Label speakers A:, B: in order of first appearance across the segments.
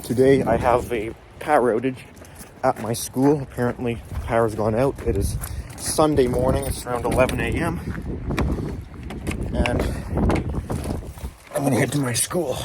A: Today I have a power outage at my school. Apparently power's gone out. It is Sunday morning, it's around 11 a.m. and I'm gonna head to my school.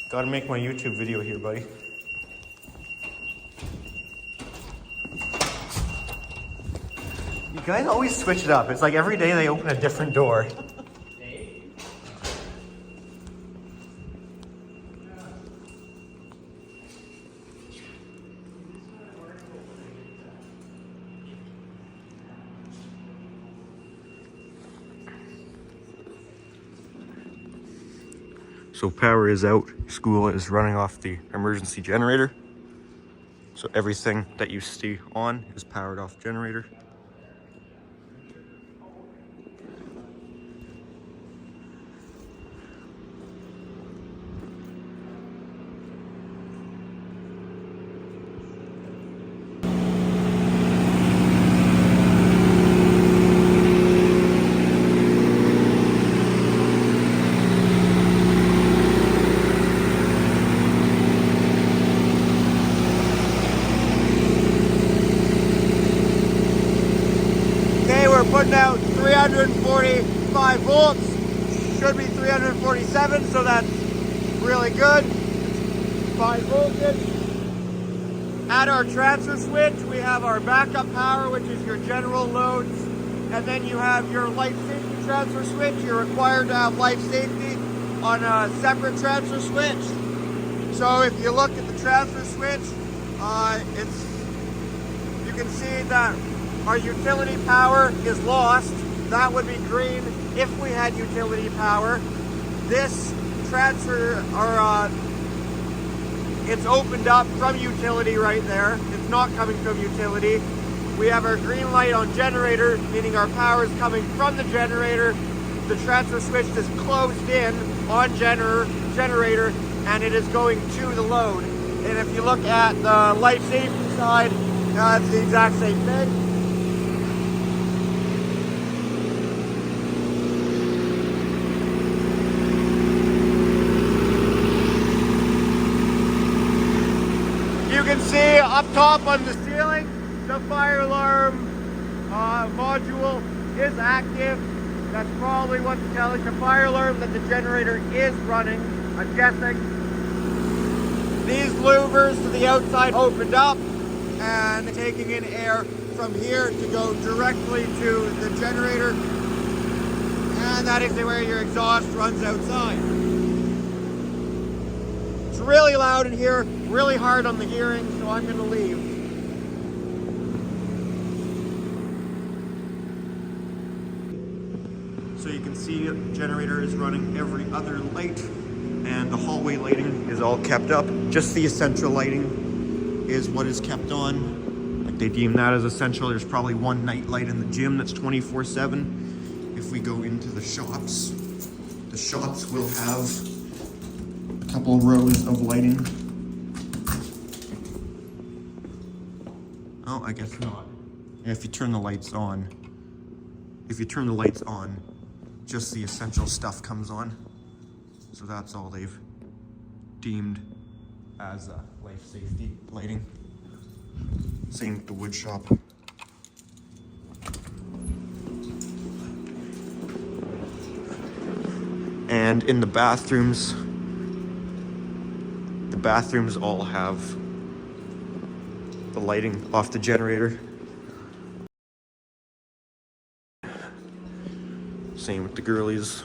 A: Gotta make my YouTube video here, buddy. You guys always switch it up. It's like every day they open a different door. So power is out. School is running off the emergency generator. So everything that you see on is powered off generator. We're putting out 345 volts, should be 347, so that's really good. 5 voltage. At our transfer switch, we have our backup power, which is your general loads, and then you have your life safety transfer switch. You're required to have life safety on a separate transfer switch. So if you look at the transfer switch, you can see that our utility power is lost. That would be green if we had utility power. This transfer, it's opened up from utility right there. It's not coming from utility. We have our green light on generator, meaning our power is coming from the generator. The transfer switch is closed in on generator, and it is going to the load. And if you look at the life safety side, it's the exact same thing. You can see up top on the ceiling, the fire alarm module is active. That's probably what's telling the fire alarm that the generator is running, I'm guessing. These louvers to the outside opened up and taking in air from here to go directly to the generator. And that is where your exhaust runs outside. It's really loud in here, really hard on the hearing, so I'm going to leave. So you can see the generator is running every other light, and the hallway lighting is all kept up. Just the essential lighting is what is kept on. Like they deem that as essential. There's probably one night light in the gym that's 24/7. If we go into the shops will have a couple rows of lighting. Oh, I guess not. Yeah, if you turn the lights on, just the essential stuff comes on. So that's all they've deemed as life safety lighting. Same with the wood shop. And in the bathrooms all have the lighting off the generator. Same with the girlies.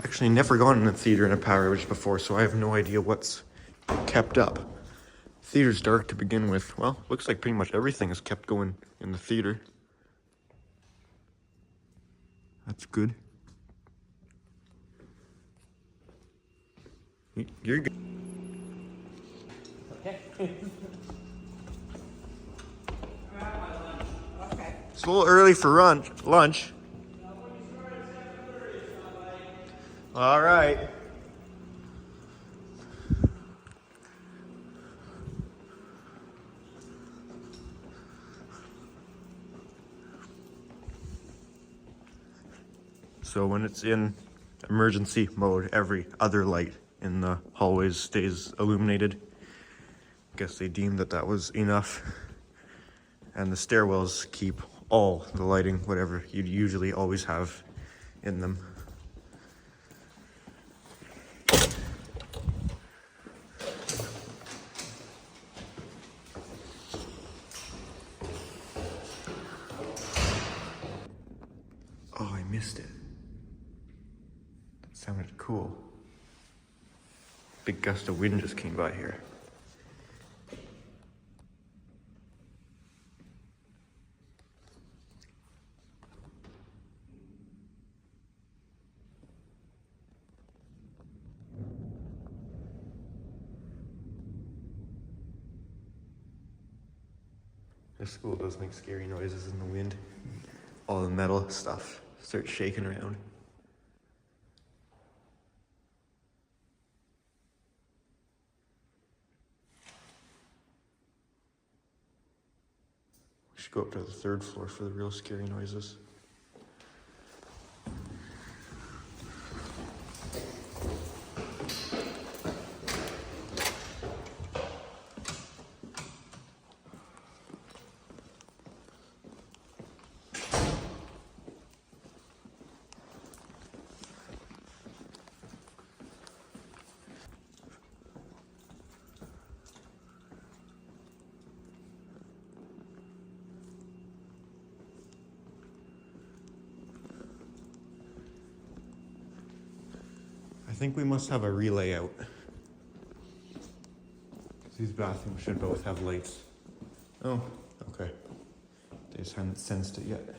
A: Actually, never gone in a theater in a power outage before, so I have no idea what's kept up. Theater's dark to begin with. Well, looks like pretty much everything is kept going in the theater. That's good. You're good.
B: Okay. Okay.
A: It's a little early for lunch. All right. So when it's in emergency mode, every other light in the hallways stays illuminated. Guess they deemed that was enough. And the stairwells keep all the lighting, whatever you'd usually always have in them. Oh, I missed it. That sounded cool. Big gust of wind just came by here. This school does make scary noises in the wind. All the metal stuff starts shaking around. We should go up to the 3rd floor for the real scary noises. I think we must have a relay out. These bathrooms should both have lights. Oh, okay. They just hadn't sensed it yet.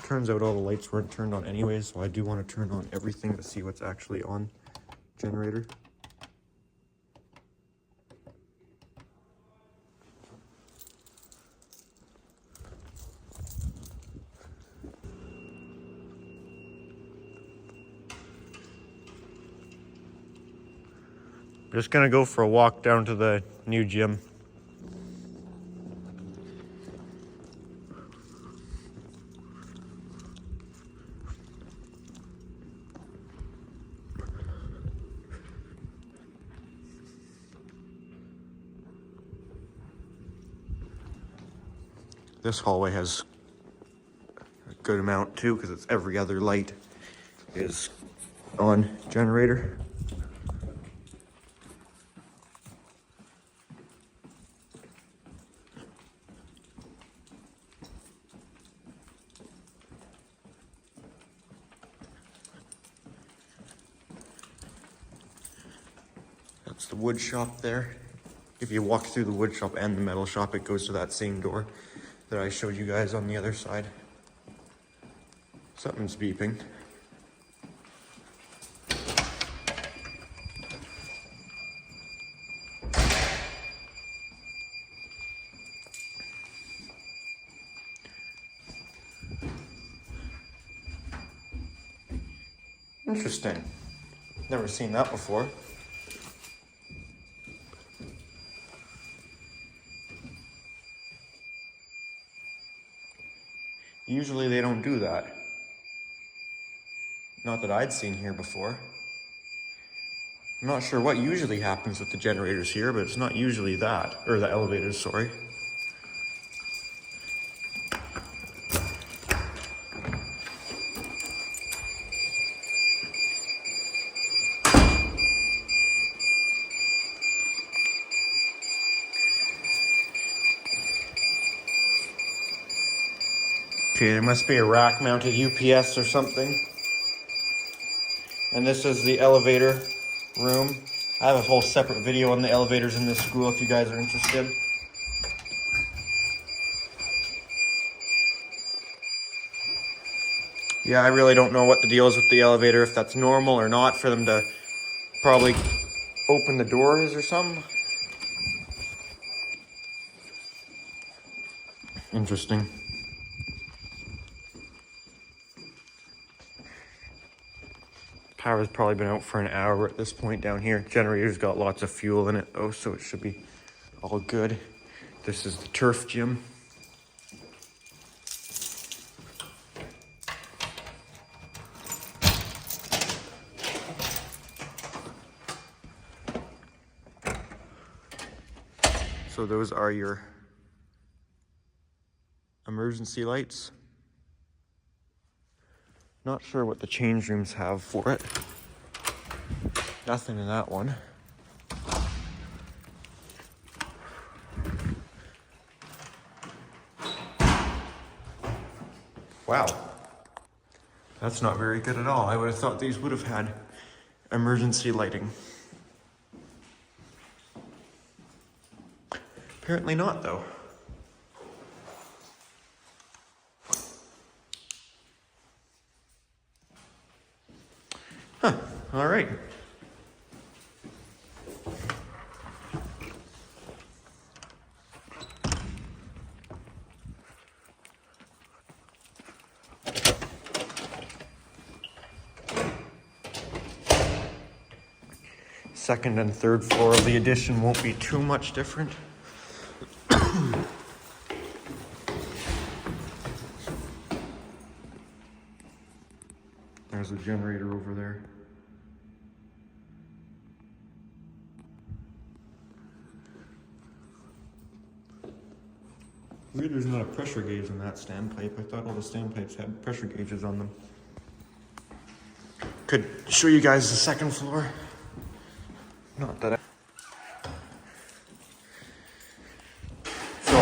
A: Turns out all the lights weren't turned on anyways, so I do want to turn on everything to see what's actually on generator. Just gonna go for a walk down to the new gym. This hallway has a good amount too, because it's every other light is on generator. That's the wood shop there. If you walk through the wood shop and the metal shop, it goes to that same door that I showed you guys on the other side. Something's beeping. Interesting. Never seen that before. Usually they don't do that. Not that I'd seen here before. I'm not sure what usually happens with the generators here, but it's not usually that. Or the elevators, sorry. Okay, there must be a rack-mounted UPS or something. And this is the elevator room. I have a whole separate video on the elevators in this school if you guys are interested. Yeah, I really don't know what the deal is with the elevator, if that's normal or not for them to probably open the doors or something. Interesting. Power's probably been out for an hour at this point down here. Generator's got lots of fuel in it though, so it should be all good. This is the turf gym. So those are your emergency lights. Not sure what the change rooms have for it. Nothing in that one. Wow. That's not very good at all. I would have thought these would have had emergency lighting. Apparently not, though. Huh, all right. Second and third floor of the addition won't be too much different. There's a generator over there. Weird there's not a pressure gauge on that standpipe. I thought all the standpipes had pressure gauges on them. Could show you guys the second floor. Not that So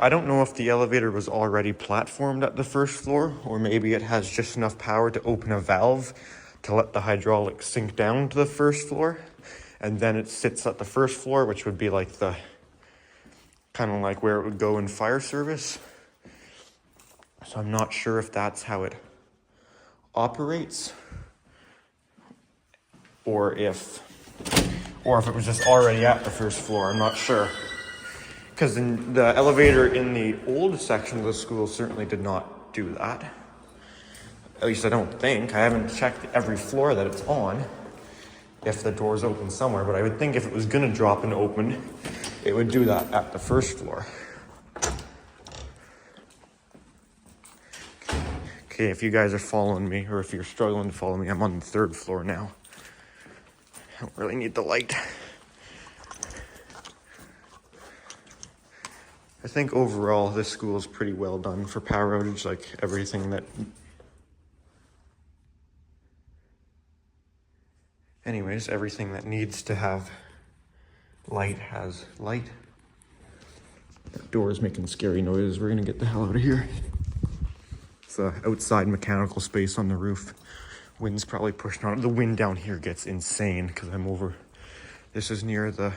A: I don't know if the elevator was already platformed at the first floor, or maybe it has just enough power to open a valve to let the hydraulics sink down to the first floor, and then it sits at the first floor, which would be like the kind of like where it would go in fire service. So I'm not sure if that's how it operates, or if it was just already at the first floor. I'm not sure. Because the elevator in the old section of the school certainly did not do that. At least I don't think. I haven't checked every floor that it's on, if the door's open somewhere, but I would think if it was gonna drop and open, it would do that at the first floor. Okay, if you guys are following me, or if you're struggling to follow me, I'm on the third floor now. I don't really need the light. I think overall this school is pretty well done for power outage, like everything that... Anyways, everything that needs to have light has light. That door is making scary noises. We're gonna get the hell out of here. It's an outside mechanical space on the roof. Wind's probably pushing on it. The wind down here gets insane because I'm over This is near the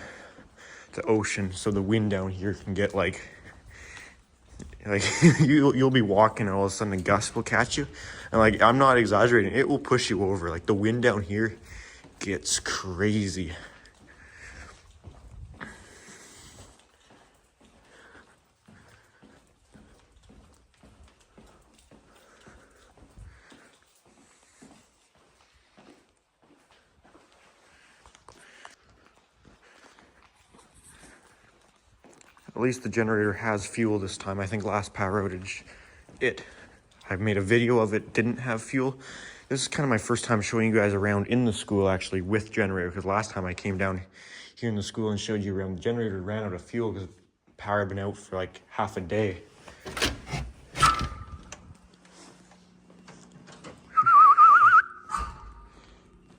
A: ocean, so the wind down here can get like you'll be walking and all of a sudden a gust will catch you, and like I'm not exaggerating, it will push you over. Like the wind down here gets crazy. At least the generator has fuel this time. I think last power outage, I've made a video of it, didn't have fuel. This is kind of my first time showing you guys around in the school actually with generator, because last time I came down here in the school and showed you around, the generator ran out of fuel because power had been out for like half a day.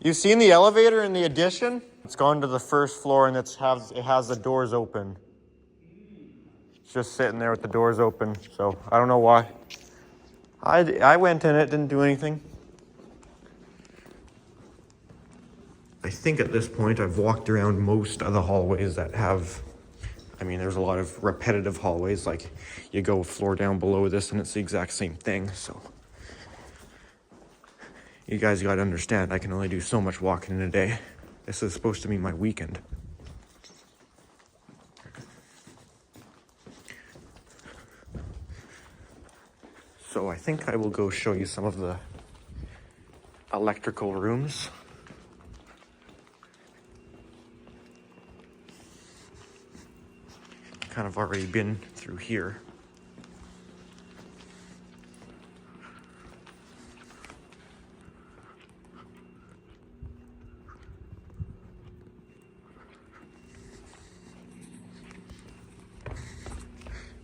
A: You've seen the elevator in the addition? It's gone to the first floor and it has the doors open. It's just sitting there with the doors open, so I don't know why. I went in it, didn't do anything. I think at this point I've walked around most of the hallways that have, I mean, there's a lot of repetitive hallways, like you go a floor down below this and it's the exact same thing, so. You guys gotta understand, I can only do so much walking in a day. This is supposed to be my weekend. So I think I will go show you some of the electrical rooms. Kind of already been through here.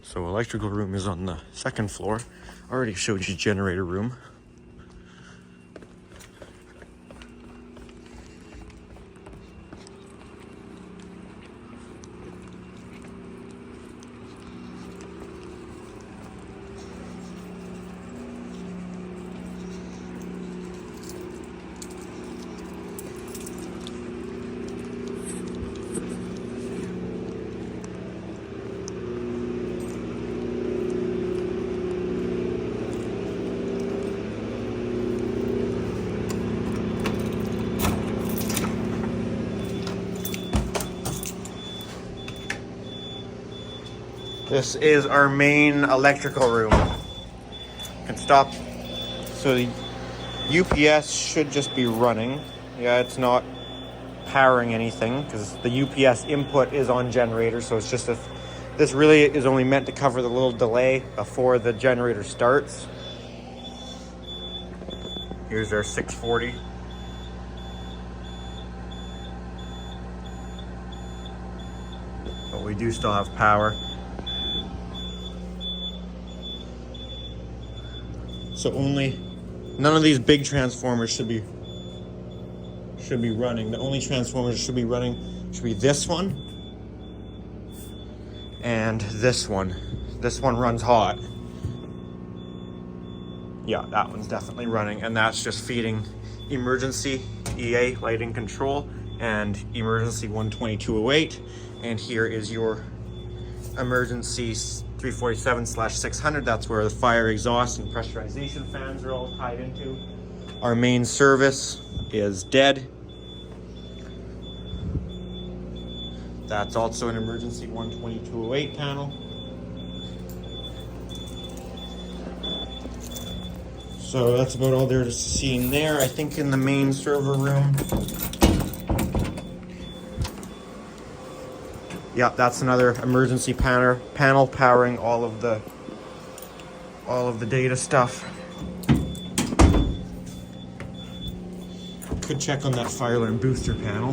A: So electrical room is on the second floor. Already showed you generator room. This is our main electrical room. Can stop. So the UPS should just be running. Yeah, it's not powering anything because the UPS input is on generator. So it's just this really is only meant to cover the little delay before the generator starts. Here's our 640. But we do still have power. So none of these big transformers should be running. The only transformers should be running should be this one and this one. This one runs hot. Yeah, that one's definitely running, and that's just feeding emergency EA lighting control and emergency 12208. And here is your emergency 347/600. That's where the fire exhaust and pressurization fans are all tied into. Our main service is dead. That's also an emergency 12208 panel. So that's about all there to see in there. I think in the main server room. Yep, that's another emergency panel powering all of the data stuff. Could check on that fire alarm booster panel.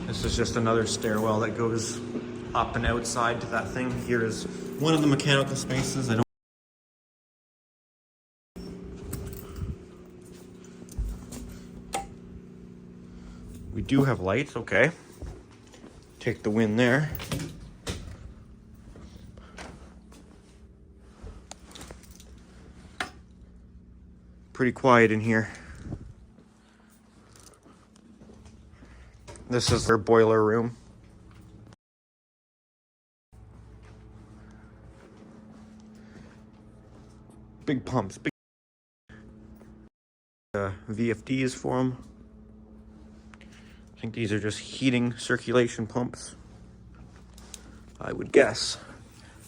A: This is just another stairwell that goes up and outside to that thing. Here is one of the mechanical spaces. We do have lights, okay. Take the wind there. pretty quiet in here. This is their boiler room. Big pumps, big VFDs for them. I think these are just heating circulation pumps, I would guess.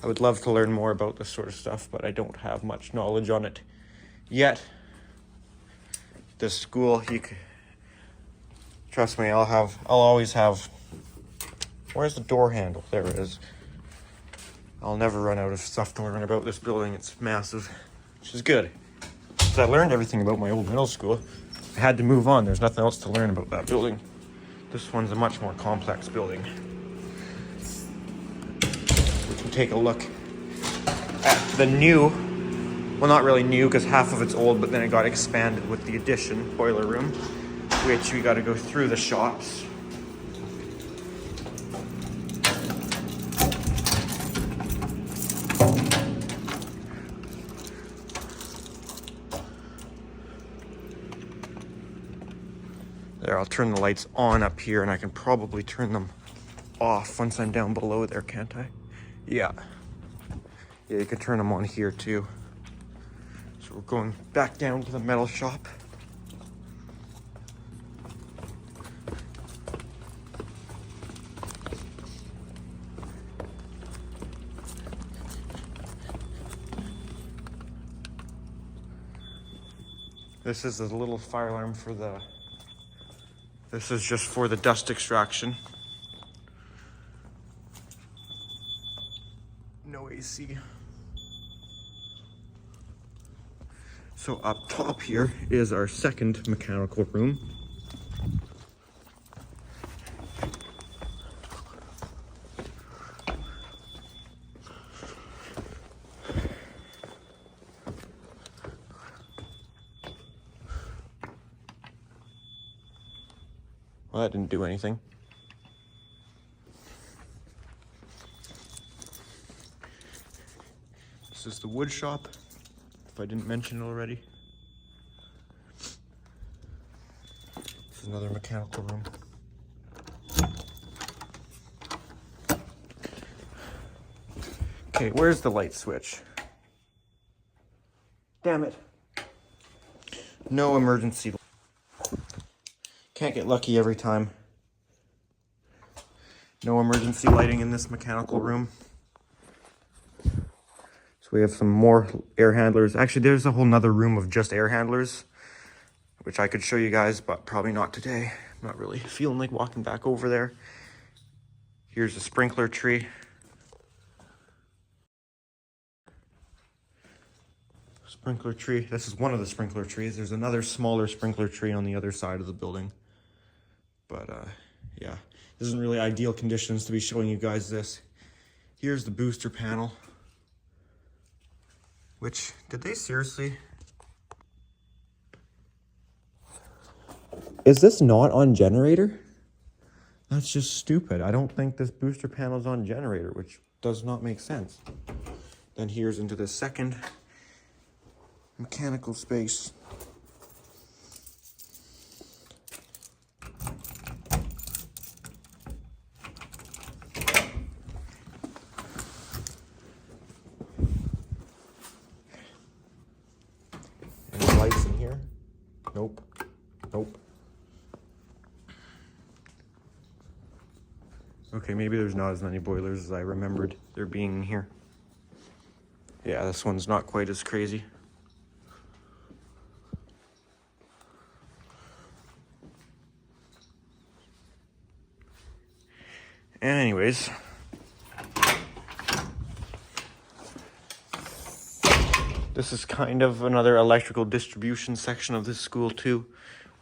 A: I would love to learn more about this sort of stuff, but I don't have much knowledge on it yet. This school, trust me, I'll always have, where's the door handle? There it is. I'll never run out of stuff to learn about this building. It's massive, which is good. Because I learned everything about my old middle school. I had to move on. There's nothing else to learn about that building. This one's a much more complex building. We can take a look at the new, well, not really new because half of it's old, but then it got expanded with the addition boiler room, which we got to go through the shops. There, I'll turn the lights on up here, and I can probably turn them off once I'm down below there, can't I? Yeah. Yeah, you can turn them on here too. So we're going back down to the metal shop. This is a little fire alarm for the, this is just for the dust extraction. No AC. So up top here is our second mechanical room. Well, that didn't do anything. This is the wood shop, if I didn't mention it already. This is another mechanical room. Okay, where's the light switch? Damn it. No emergency. Can't get lucky every time. No emergency lighting in this mechanical room. So we have some more air handlers. Actually, there's a whole nother room of just air handlers, which I could show you guys, but probably not today. I'm not really feeling like walking back over there. Here's a sprinkler tree. Sprinkler tree. This is one of the sprinkler trees. There's another smaller sprinkler tree on the other side of the building. But yeah, this isn't really ideal conditions to be showing you guys this. Here's the booster panel. Which, did they seriously? Is this not on generator? That's just stupid. I don't think this booster panel is on generator, which does not make sense. Then here's into the second mechanical space. Lights in here? Nope. Nope. Okay, maybe there's not as many boilers as I remembered there being in here. Yeah, this one's not quite as crazy. Anyways. This is kind of another electrical distribution section of this school too.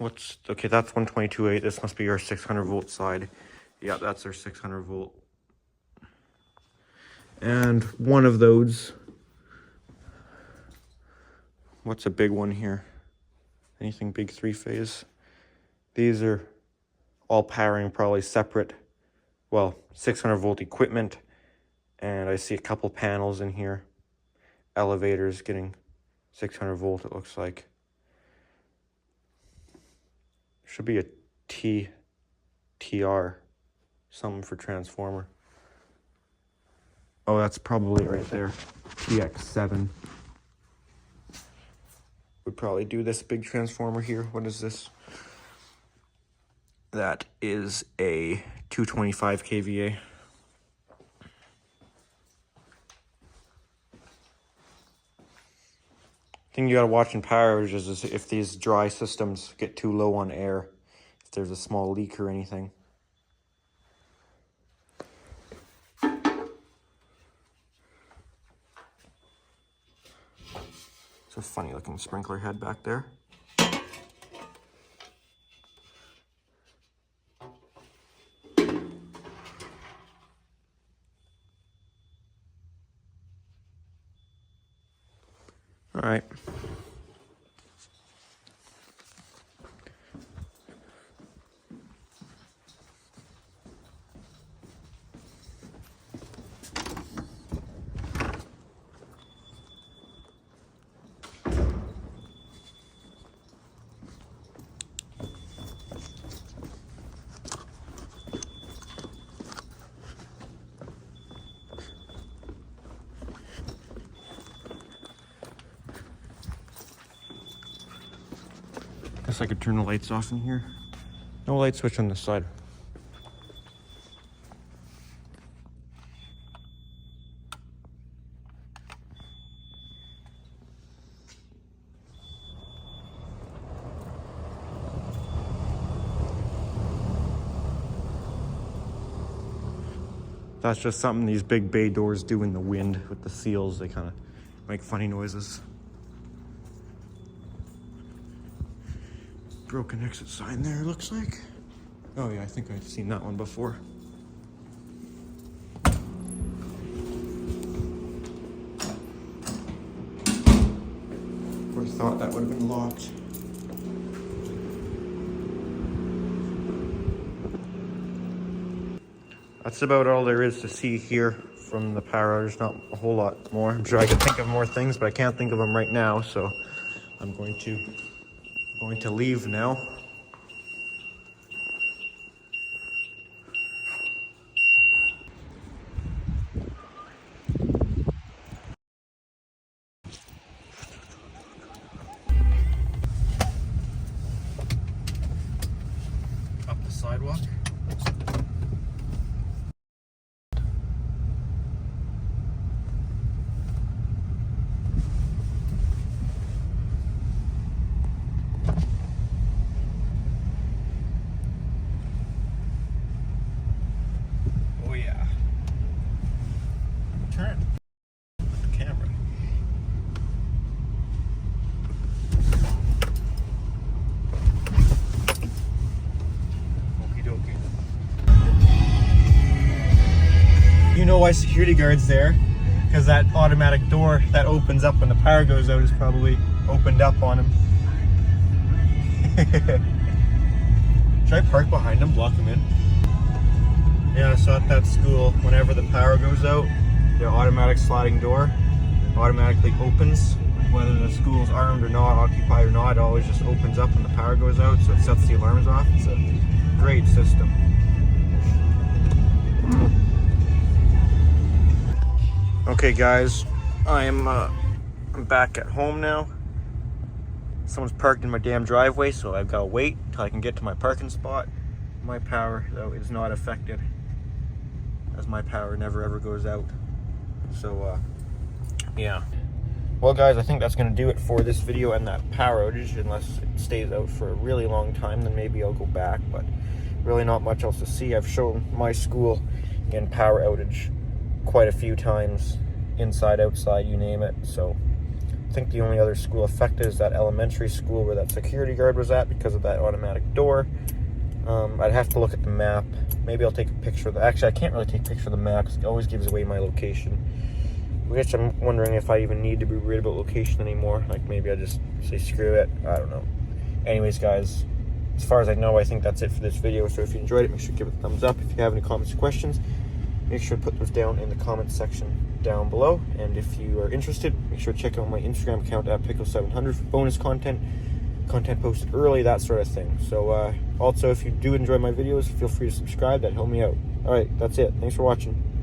A: Okay, that's 122.8. This must be our 600 volt side. Yeah, that's our 600 volt. And one of those, what's a big one here? Anything big three-phase? These are all powering probably separate, well, 600 volt equipment. And I see a couple panels in here. Elevators getting 600 volt, it looks like. Should be a TR, something for transformer. Oh, that's probably it right there. TX7. Would probably do this big transformer here. What is this? That is a 225 kVA. Thing you gotta watch in power outages is if these dry systems get too low on air, if there's a small leak or anything. It's a funny looking sprinkler head back there. All right. Guess I could turn the lights off in here. No light switch on this side. That's just something these big bay doors do in the wind with the seals. They kind of make funny noises. Broken exit sign there, looks like. Oh yeah, I think I've seen that one before. Of course, thought that would have been locked. That's about all there is to see here from the power outage. Not a whole lot more. I'm sure I could think of more things, but I can't think of them right now, so I'm going to leave now. Up the sidewalk. Turn the camera. Okie dokie. You know why security guard's there? Because that automatic door that opens up when the power goes out is probably opened up on him. Should I park behind him, block him in? Yeah, so at that school, whenever the power goes out, the automatic sliding door automatically opens. Whether the school's armed or not, occupied or not, it always just opens up when the power goes out, so it sets the alarms off. It's a great system. Okay guys, I'm back at home now. Someone's parked in my damn driveway, so I've got to wait until I can get to my parking spot. My power, though, is not affected, as my power never ever goes out. So, yeah. Well, guys, I think that's going to do it for this video and that power outage. Unless it stays out for a really long time, then maybe I'll go back. But really not much else to see. I've shown my school in power outage quite a few times. Inside, outside, you name it. So I think the only other school affected is that elementary school where that security guard was at because of that automatic door. I'd have to look at the map. Maybe I'll take a picture of the... Actually, I can't really take a picture of the map because it always gives away my location. Which I'm wondering if I even need to be worried about location anymore. Like, maybe I just say screw it. I don't know. Anyways, guys, as far as I know, I think that's it for this video. So if you enjoyed it, make sure to give it a thumbs up. If you have any comments or questions, make sure to put those down in the comments section down below. And if you are interested, make sure to check out my Instagram account at Pickle700 for bonus content.
B: content posted early, that sort of thing. So also, if you do enjoy my videos, feel free to subscribe. That help me out. All right, that's it. Thanks for watching.